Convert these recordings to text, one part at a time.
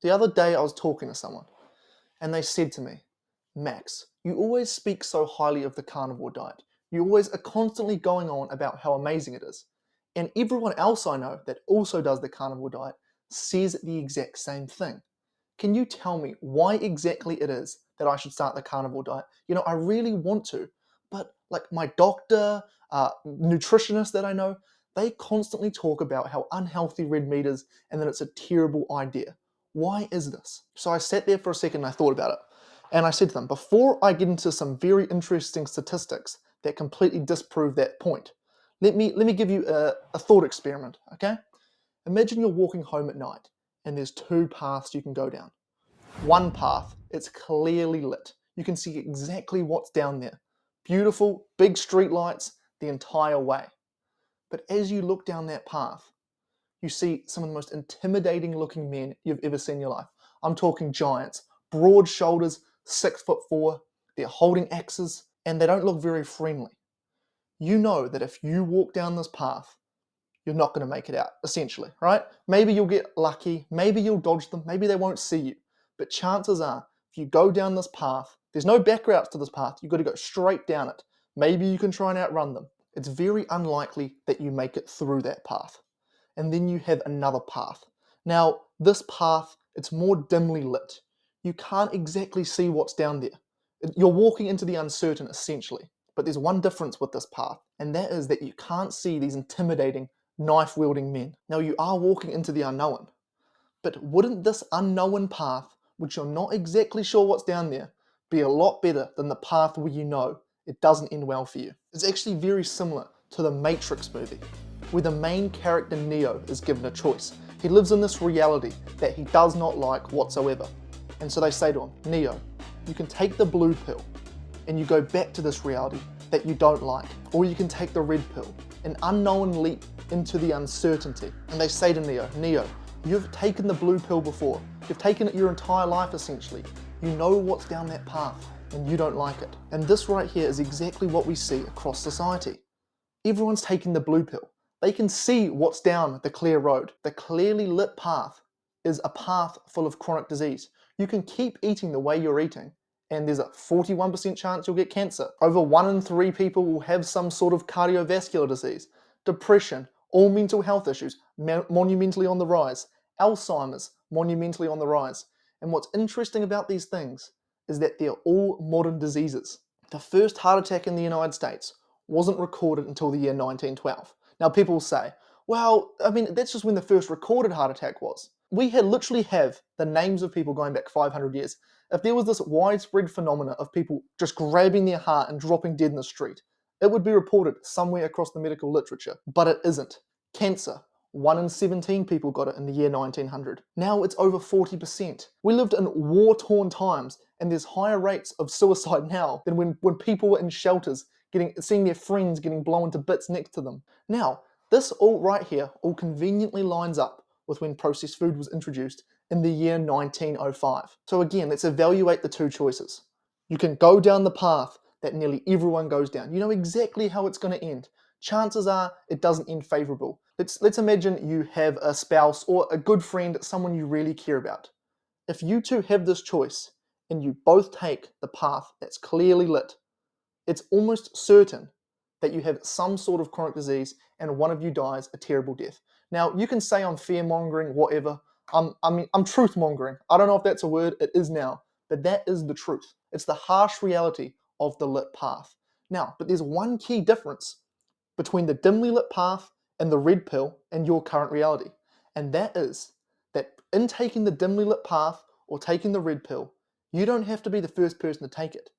The other day I was talking to someone and they said to me, Max, you always speak so highly of the carnivore diet. You always are constantly going on about how amazing it is. And everyone else I know that also does the carnivore diet says the exact same thing. Can you tell me why exactly it is that I should start the carnivore diet? I really want to, but like my doctor, nutritionist that I know, they constantly talk about how unhealthy red meat is and that it's a terrible idea. Why is this? So I sat there for a second and I thought about it. And I said to them, before I get into some very interesting statistics that completely disprove that point, let me give you a thought experiment, okay? Imagine you're walking home at night and there's two paths you can go down. One path, it's clearly lit. You can see exactly what's down there. Beautiful, big street lights the entire way. But as you look down that path, you see some of the most intimidating looking men you've ever seen in your life. I'm talking giants, broad shoulders, 6'4". They're holding axes and they don't look very friendly. You know that if you walk down this path, you're not going to make it out, essentially, right? Maybe you'll get lucky, maybe you'll dodge them, maybe they won't see you. But chances are, if you go down this path, there's no back routes to this path, you've got to go straight down it. Maybe you can try and outrun them. It's very unlikely that you make it through that path. And then you have another path. Now, this path, it's more dimly lit. You can't exactly see what's down there. You're walking into the uncertain, essentially. But there's one difference with this path, and that is that you can't see these intimidating, knife-wielding men. Now, you are walking into the unknown. But wouldn't this unknown path, which you're not exactly sure what's down there, be a lot better than the path where you know it doesn't end well for you? It's actually very similar to the Matrix movie, where the main character Neo is given a choice. He lives in this reality that he does not like whatsoever. And so they say to him, Neo, you can take the blue pill and you go back to this reality that you don't like, or you can take the red pill, an unknown leap into the uncertainty. And they say to Neo, Neo, you've taken the blue pill before. You've taken it your entire life, essentially. You know what's down that path, and you don't like it. And this right here is exactly what we see across society. Everyone's taking the blue pill. They can see what's down the clear road. The clearly lit path is a path full of chronic disease. You can keep eating the way you're eating, and there's a 41% chance you'll get cancer. Over 1 in 3 people will have some sort of cardiovascular disease, depression, all mental health issues, monumentally on the rise, Alzheimer's, monumentally on the rise. And what's interesting about these things is that they're all modern diseases. The first heart attack in the United States wasn't recorded until the year 1912. Now people say, well, I mean, that's just when the first recorded heart attack was. We literally have the names of people going back 500 years. If there was this widespread phenomena of people just grabbing their heart and dropping dead in the street, it would be reported somewhere across the medical literature, but it isn't. Cancer, 1 in 17 people got it in the year 1900. Now it's over 40%. We lived in war-torn times, and there's higher rates of suicide now than when people were in shelters, seeing their friends getting blown to bits next to them. Now, this all right here all conveniently lines up with when processed food was introduced in the year 1905. So again, let's evaluate the two choices. You can go down the path that nearly everyone goes down. You know exactly how it's going to end. Chances are it doesn't end favorable. Let's imagine you have a spouse or a good friend, someone you really care about. If you two have this choice and you both take the path that's clearly lit, it's almost certain that you have some sort of chronic disease and one of you dies a terrible death. Now, you can say I'm fear-mongering, whatever. I'm truth-mongering. I don't know if that's a word, it is now. But that is the truth. It's the harsh reality of the lit path. Now, but there's one key difference between the dimly lit path and the red pill and your current reality. And that is that in taking the dimly lit path or taking the red pill, you don't have to be the first person to take it.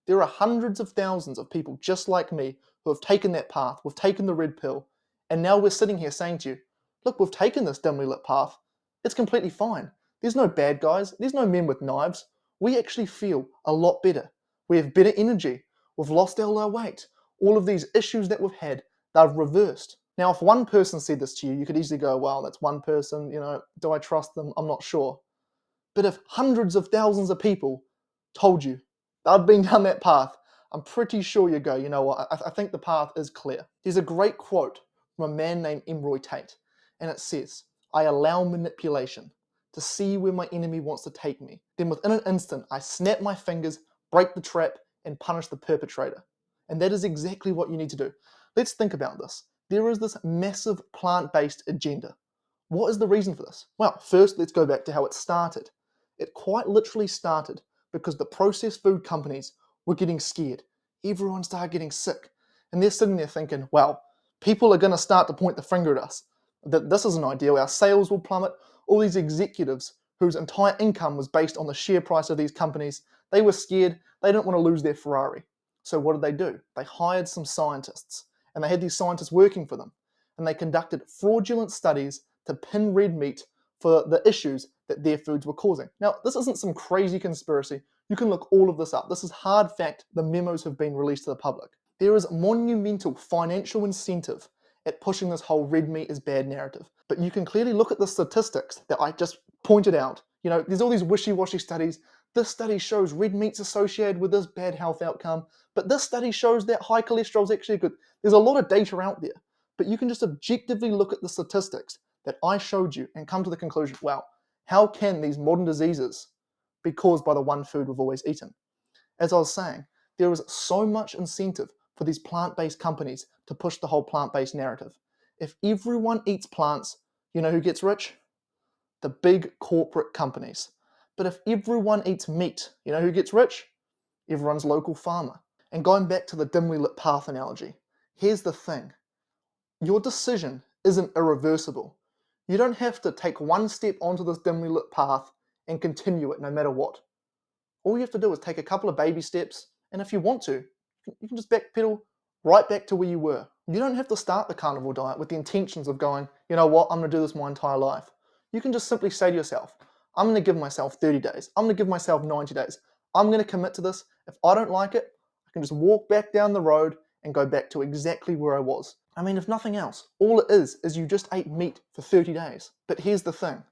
There are hundreds of thousands of people just like me who have taken that path, we've taken the red pill, and now we're sitting here saying to you, look, we've taken this dimly lit path, it's completely fine. There's no bad guys, there's no men with knives. We actually feel a lot better. We have better energy, we've lost all our weight. All of these issues that we've had, they've reversed. Now, if one person said this to you, you could easily go, well, that's one person, do I trust them? I'm not sure. But if hundreds of thousands of people told you they'd been down that path, I'm pretty sure you go, you know what, I think the path is clear. There's a great quote from a man named Roy Tate, and it says, I allow manipulation. to see where my enemy wants to take me. Then within an instant, I snap my fingers, break the trap, and punish the perpetrator. And that is exactly what you need to do. Let's think about this. There is this massive plant-based agenda. What is the reason for this? Well, first, let's go back to how it started. It quite literally started because the processed food companies were getting scared. Everyone started getting sick. And they're sitting there thinking, well, people are going to start to point the finger at us. That this isn't ideal. Our sales will plummet. All these executives whose entire income was based on the share price of these companies, they were scared. They didn't want to lose their Ferrari. So what did they do? They hired some scientists, and they had these scientists working for them. And they conducted fraudulent studies to pin red meat for the issues that their foods were causing. Now, this isn't some crazy conspiracy. You can look all of this up. This is hard fact. The memos have been released to the public. There is monumental financial incentive at pushing this whole red meat is bad narrative. But you can clearly look at the statistics that I just pointed out. You know, there's all these wishy-washy studies. This study shows red meat's associated with this bad health outcome, but this study shows that high cholesterol is actually good. There's a lot of data out there, but you can just objectively look at the statistics that I showed you and come to the conclusion, wow, how can these modern diseases be caused by the one food we've always eaten? As I was saying, there is so much incentive for these plant-based companies to push the whole plant-based narrative. If everyone eats plants, you know who gets rich? The big corporate companies. But if everyone eats meat, you know who gets rich? Everyone's local farmer. And going back to the dimly lit path analogy, here's the thing. Your decision isn't irreversible. You don't have to take one step onto this dimly lit path and continue it no matter what. All you have to do is take a couple of baby steps, and if you want to, you can just backpedal right back to where you were. You don't have to start the carnivore diet with the intentions of going, you know what, I'm going to do this my entire life. You can just simply say to yourself, I'm going to give myself 30 days. I'm going to give myself 90 days. I'm going to commit to this. If I don't like it, I can just walk back down the road and go back to exactly where I was. I mean, if nothing else, all it is you just ate meat for 30 days. But here's the thing.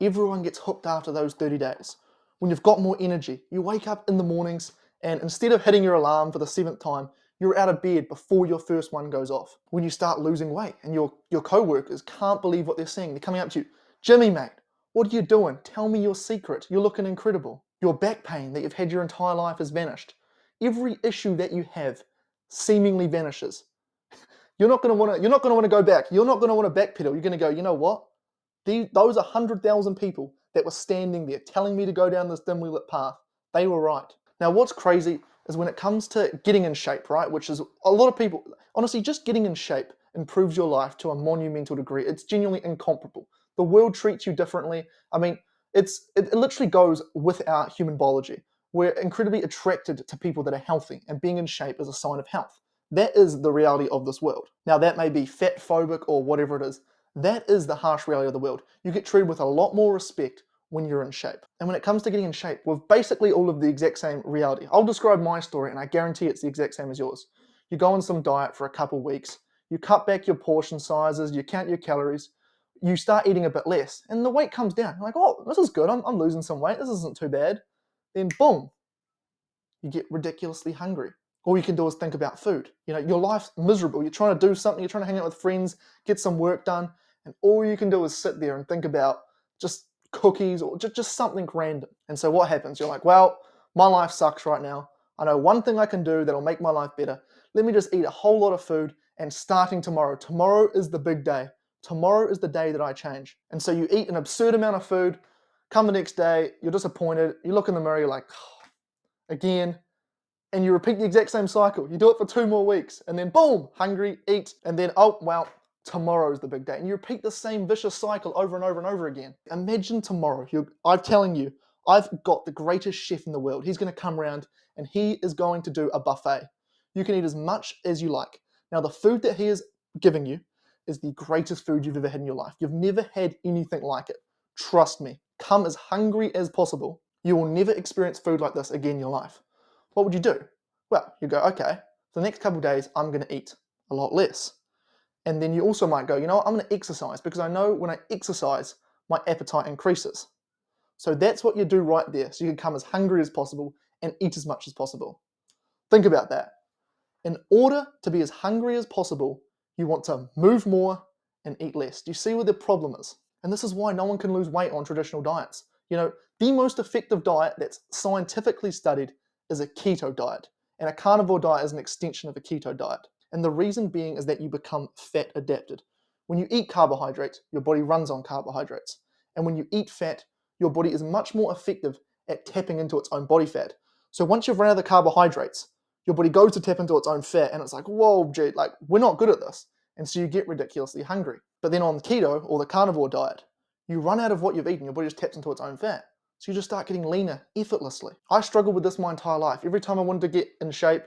Everyone gets hooked after those 30 days. When you've got more energy, you wake up in the mornings and instead of hitting your alarm for the 7th time, you're out of bed before your first one goes off. When you start losing weight and your co-workers can't believe what they're seeing. They're coming up to you, Jimmy mate, what are you doing? Tell me your secret. You're looking incredible. Your back pain that you've had your entire life has vanished. Every issue that you have seemingly vanishes. You're not going to want to go back. You're not going to want to backpedal. You're going to go, you know what? Those 100,000 people that were standing there telling me to go down this dimly lit path, they were right. Now what's crazy is when it comes to getting in shape, right, which is a lot of people, honestly, just getting in shape improves your life to a monumental degree. It's genuinely incomparable. The world treats you differently. I mean, it literally goes with our human biology. We're incredibly attracted to people that are healthy, and being in shape is a sign of health. That is the reality of this world. Now that may be fat phobic or whatever it is. That is the harsh reality of the world. You get treated with a lot more respect when you're in shape. And when it comes to getting in shape, we've basically all of the exact same reality. I'll describe my story and I guarantee it's the exact same as yours. You go on some diet for a couple weeks, you cut back your portion sizes, you count your calories, you start eating a bit less, and the weight comes down. You're like, oh, this is good, I'm losing some weight, this isn't too bad. Then boom, you get ridiculously hungry. All you can do is think about food. You know, your life's miserable. You're trying to do something, you're trying to hang out with friends, get some work done, and all you can do is sit there and think about just cookies or just something random. And so what happens? You're like, well, my life sucks right now. I know one thing I can do that'll make my life better. Let me just eat a whole lot of food, and starting tomorrow is the big day. Tomorrow is the day that I change. And so you eat an absurd amount of food, come the next day, you're disappointed, you look in the mirror, you're like, oh, again, and you repeat the exact same cycle. You do it for 2 more weeks, and then boom, hungry, eat, and then, oh, well, tomorrow's the big day. And you repeat the same vicious cycle over and over and over again. Imagine tomorrow, I'm telling you, I've got the greatest chef in the world. He's going to come around, and he is going to do a buffet. You can eat as much as you like. Now, the food that he is giving you is the greatest food you've ever had in your life. You've never had anything like it. Trust me, come as hungry as possible. You will never experience food like this again in your life. What would you do? Well, you go, okay, for the next couple of days, I'm going to eat a lot less. And then you also might go, you know what, I'm going to exercise because I know when I exercise, my appetite increases. So that's what you do right there. So you can come as hungry as possible and eat as much as possible. Think about that. In order to be as hungry as possible, you want to move more and eat less. Do you see what the problem is? And this is why no one can lose weight on traditional diets. The most effective diet that's scientifically studied is a keto diet. And a carnivore diet is an extension of a keto diet. And the reason being is that you become fat adapted. When you eat carbohydrates, your body runs on carbohydrates. And when you eat fat, your body is much more effective at tapping into its own body fat. So once you've run out of the carbohydrates, your body goes to tap into its own fat, and it's like, whoa, gee, we're not good at this. And so you get ridiculously hungry. But then on keto or the carnivore diet, you run out of what you've eaten, your body just taps into its own fat. So you just start getting leaner effortlessly. I struggled with this my entire life. Every time I wanted to get in shape,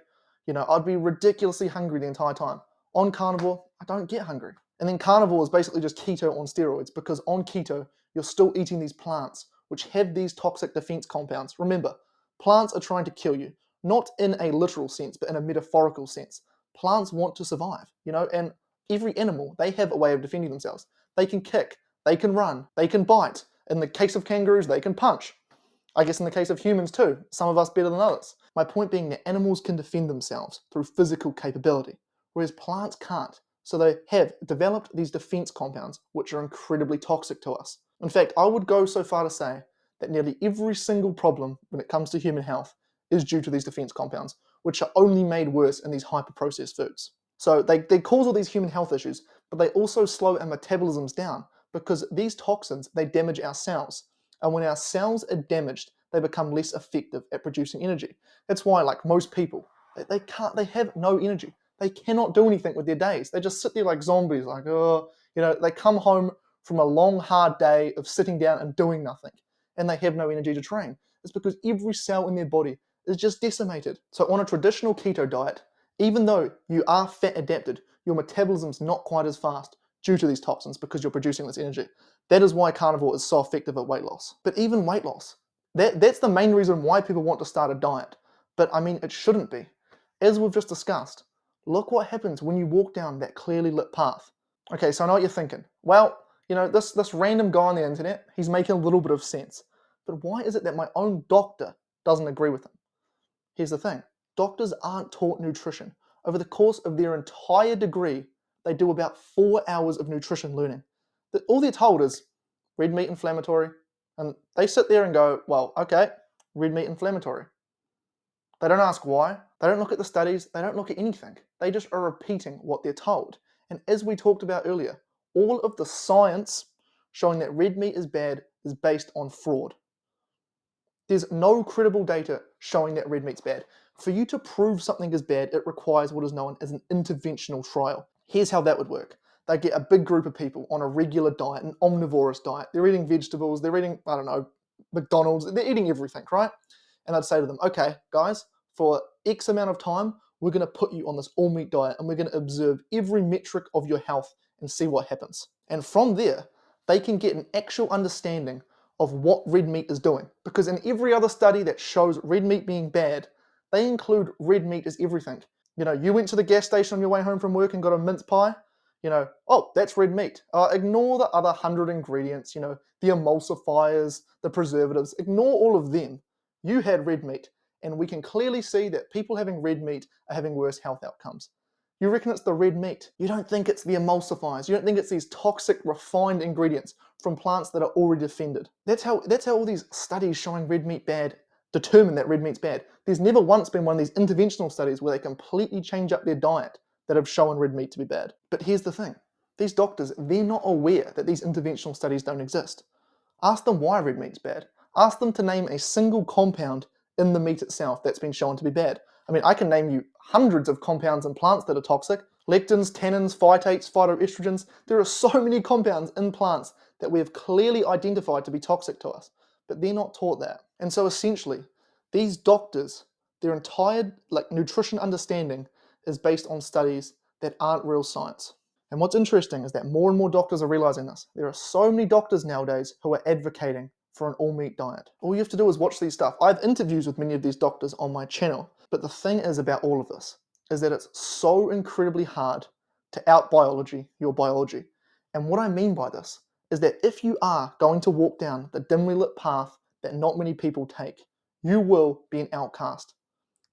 I'd be ridiculously hungry the entire time. On carnivore, I don't get hungry. And then carnivore is basically just keto on steroids, because on keto, you're still eating these plants, which have these toxic defense compounds. Remember, plants are trying to kill you, not in a literal sense, but in a metaphorical sense. Plants want to survive, and every animal, they have a way of defending themselves. They can kick, they can run, they can bite. In the case of kangaroos, they can punch. I guess in the case of humans too, some of us better than others. My point being that animals can defend themselves through physical capability, whereas plants can't. So they have developed these defense compounds, which are incredibly toxic to us. In fact, I would go so far to say that nearly every single problem when it comes to human health is due to these defense compounds, which are only made worse in these hyper-processed foods. So they cause all these human health issues, but they also slow our metabolisms down, because these toxins, they damage our cells. And when our cells are damaged, they become less effective at producing energy. That's why, most people, they have no energy. They cannot do anything with their days. They just sit there like zombies, they come home from a long, hard day of sitting down and doing nothing, and they have no energy to train. It's because every cell in their body is just decimated. So on a traditional keto diet, even though you are fat adapted, your metabolism's not quite as fast due to these toxins, because you're producing this energy. That is why carnivore is so effective at weight loss. But even weight loss, that's the main reason why people want to start a diet. But it shouldn't be. As we've just discussed, look what happens when you walk down that clearly lit path. Okay, so I know what you're thinking. Well, this random guy on the internet, he's making a little bit of sense. But why is it that my own doctor doesn't agree with him? Here's the thing. Doctors aren't taught nutrition. Over the course of their entire degree, they do about 4 hours of nutrition learning. All they're told is red meat inflammatory, and they sit there and go, well, okay, red meat inflammatory. They don't ask why, they don't look at the studies, they don't look at anything. They just are repeating what they're told. And as we talked about earlier, all of the science showing that red meat is bad is based on fraud. There's no credible data showing that red meat's bad. For you to prove something is bad, it requires what is known as an interventional trial. Here's how that would work. They get a big group of people on a regular diet, an omnivorous diet. They're eating vegetables, they're eating, McDonald's, they're eating everything, right? And I'd say to them, okay, guys, for X amount of time, we're going to put you on this all-meat diet, and we're going to observe every metric of your health and see what happens. And from there, they can get an actual understanding of what red meat is doing. Because in every other study that shows red meat being bad, they include red meat as everything. You went to the gas station on your way home from work and got a mince pie, oh, that's red meat. Ignore the other 100 ingredients, the emulsifiers, the preservatives, ignore all of them. You had red meat, and we can clearly see that people having red meat are having worse health outcomes. You reckon it's the red meat. You don't think it's the emulsifiers. You don't think it's these toxic, refined ingredients from plants that are already defended. That's how all these studies showing red meat bad determine that red meat's bad. There's never once been one of these interventional studies where they completely change up their diet that have shown red meat to be bad. But here's the thing. These doctors, they're not aware that these interventional studies don't exist. Ask them why red meat's bad. Ask them to name a single compound in the meat itself that's been shown to be bad. I can name you hundreds of compounds in plants that are toxic. Lectins, tannins, phytates, phytoestrogens. There are so many compounds in plants that we have clearly identified to be toxic to us, but they're not taught that. And so essentially, these doctors, their entire nutrition understanding is based on studies that aren't real science. And what's interesting is that more and more doctors are realizing this. There are so many doctors nowadays who are advocating for an all-meat diet. All you have to do is watch these stuff. I have interviews with many of these doctors on my channel, but the thing is about all of this is that it's so incredibly hard to out-biology your biology. And what I mean by this is that if you are going to walk down the dimly lit path that not many people take, you will be an outcast.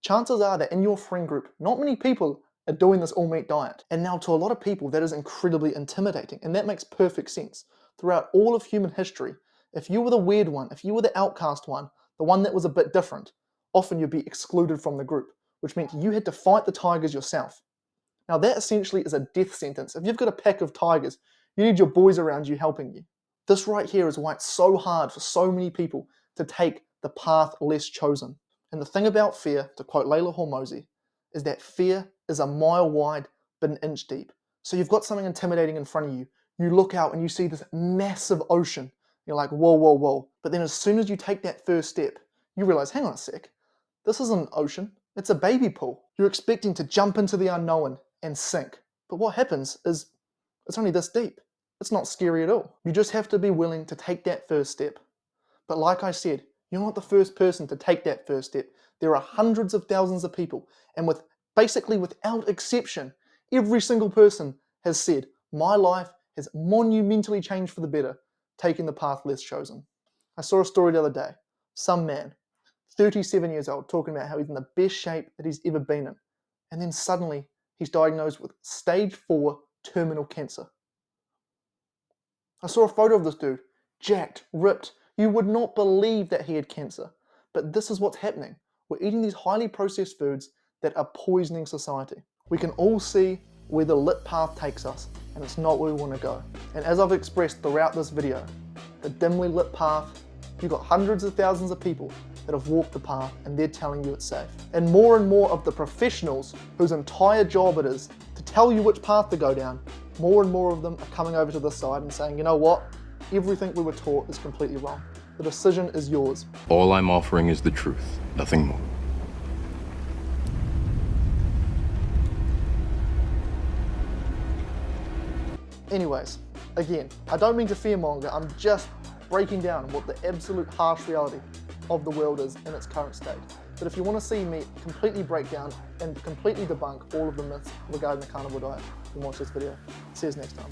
Chances are that in your friend group, not many people are doing this all-meat diet. And now to a lot of people, that is incredibly intimidating, and that makes perfect sense. throughout all of human history, if you were the weird one, if you were the outcast one, the one that was a bit different, often you'd be excluded from the group, which meant you had to fight the tigers yourself. Now that essentially is a death sentence. If you've got a pack of tigers, you need your boys around you helping you. This right here is why it's so hard for so many people to take the path less chosen. And the thing about fear, to quote Layla Hormozi, is that fear is a mile wide but an inch deep. So you've got something intimidating in front of you. You look out and you see this massive ocean. You're like, whoa, whoa, whoa. But then as soon as you take that first step, you realize, hang on a sec, this isn't an ocean, it's a baby pool. You're expecting to jump into the unknown and sink. But what happens is it's only this deep. It's not scary at all. You just have to be willing to take that first step. But like I said, you're not the first person to take that first step. There are hundreds of thousands of people, and basically without exception, every single person has said, my life has monumentally changed for the better, taking the path less chosen. I saw a story the other day. Some man, 37 years old, talking about how he's in the best shape that he's ever been in. And then suddenly, he's diagnosed with stage 4 terminal cancer. I saw a photo of this dude, jacked, ripped. You would not believe that he had cancer. But this is what's happening. We're eating these highly processed foods that are poisoning society. We can all see where the lit path takes us, and it's not where we want to go. And as I've expressed throughout this video, the dimly lit path, you've got hundreds of thousands of people that have walked the path and they're telling you it's safe. And more of the professionals whose entire job it is to tell you which path to go down, more and more of them are coming over to this side and saying, you know what, everything we were taught is completely wrong. The decision is yours. All I'm offering is the truth, nothing more. Anyways, again, I don't mean to fearmonger, I'm just breaking down what the absolute harsh reality of the world is in its current state. But if you want to see me completely break down and completely debunk all of the myths regarding the carnivore diet, then watch this video. See you next time.